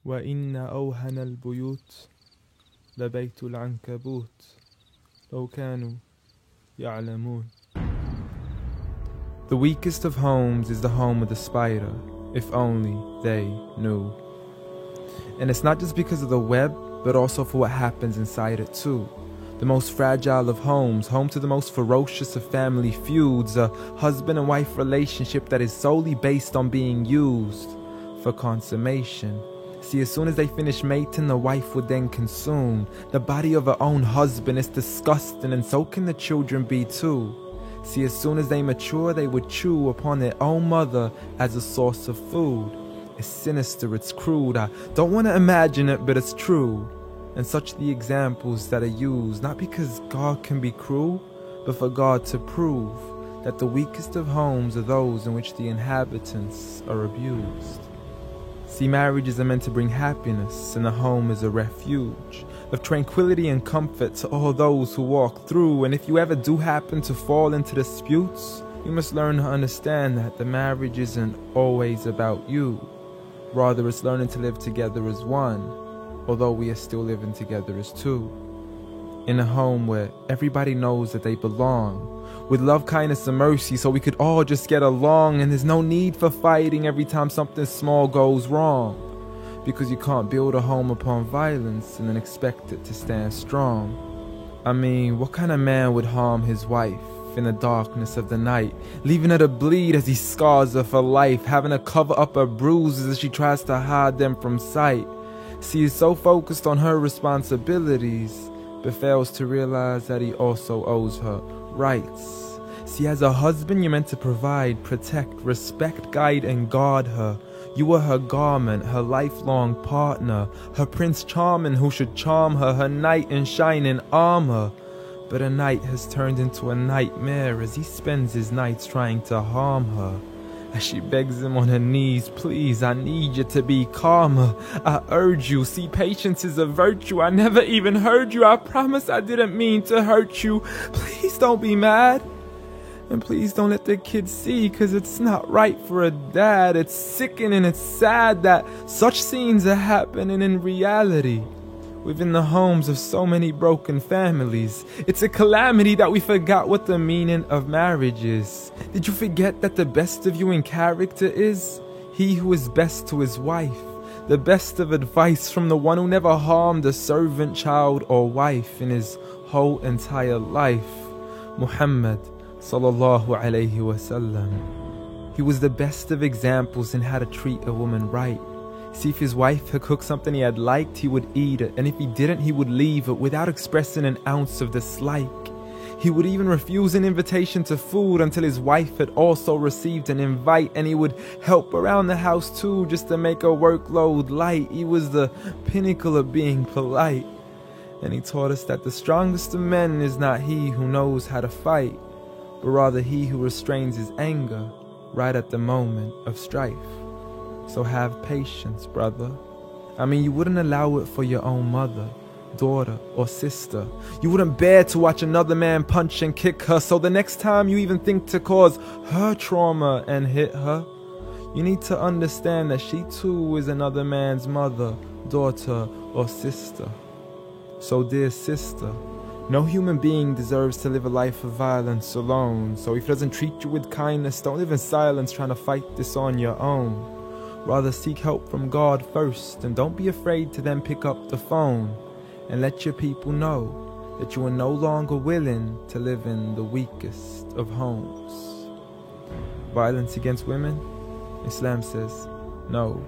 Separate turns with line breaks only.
وإن أوهن البيوت لبيت العنكبوت لو كانوا يعلمون. The weakest of homes is the home of the spider, if only they knew. And it's not just because of the web, but also for what happens inside it too. The most fragile of homes, home to the most ferocious of family feuds, a husband and wife relationship that is solely based on being used for consummation. See, as soon as they finish mating, the wife would then consume the body of her own husband. It's disgusting, and so can the children be too. See, as soon as they mature, they would chew upon their own mother as a source of food. It's sinister, it's crude, I don't want to imagine it, but it's true. And such the examples that are used, not because God can be cruel, but for God to prove that the weakest of homes are those in which the inhabitants are abused. See, marriages are meant to bring happiness, and the home is a refuge of tranquility and comfort to all those who walk through. And if you ever do happen to fall into disputes, you must learn to understand that the marriage isn't always about you. Rather, it's learning to live together as one, although we are still living together as two. In a home where everybody knows that they belong, with love, kindness, and mercy, so we could all just get along, and there's no need for fighting every time something small goes wrong. Because you can't build a home upon violence and then expect it to stand strong. I mean, what kind of man would harm his wife in the darkness of the night, leaving her to bleed as he scars her for life, having to cover up her bruises as she tries to hide them from sight? See, he's so focused on her responsibilities, but fails to realize that he also owes her rights. See, as a husband, you're meant to provide, protect, respect, guide, and guard her. You are her garment, her lifelong partner, her Prince Charming who should charm her, her knight in shining armor. But a night has turned into a nightmare as he spends his nights trying to harm her. As she begs him on her knees, please, I need you to be calmer. I urge you, see, patience is a virtue. I never even heard you. I promise I didn't mean to hurt you. Please don't be mad. And please don't let the kids see, cause it's not right for a dad. It's sickening, it's sad that such scenes are happening in reality within the homes of so many broken families. It's a calamity that we forgot what the meaning of marriage is. Did you forget that the best of you in character is he who is best to his wife? The best of advice from the one who never harmed a servant, child, or wife in his whole entire life. Muhammad sallallahu alayhi wasallam. He was the best of examples in how to treat a woman right. See, if his wife had cooked something he had liked, he would eat it, and if he didn't, he would leave it without expressing an ounce of dislike. He would even refuse an invitation to food until his wife had also received an invite, and he would help around the house too, just to make her workload light. He was the pinnacle of being polite. And he taught us that the strongest of men is not he who knows how to fight, but rather he who restrains his anger right at the moment of strife. So have patience, brother. I mean, you wouldn't allow it for your own mother, daughter, or sister. You wouldn't bear to watch another man punch and kick her, so the next time you even think to cause her trauma and hit her, you need to understand that she too is another man's mother, daughter, or sister. So dear sister, no human being deserves to live a life of violence alone. So if he doesn't treat you with kindness, don't live in silence trying to fight this on your own. Rather seek help from God first, and don't be afraid to then pick up the phone and let your people know that you are no longer willing to live in the weakest of homes. Violence against women? Islam says no.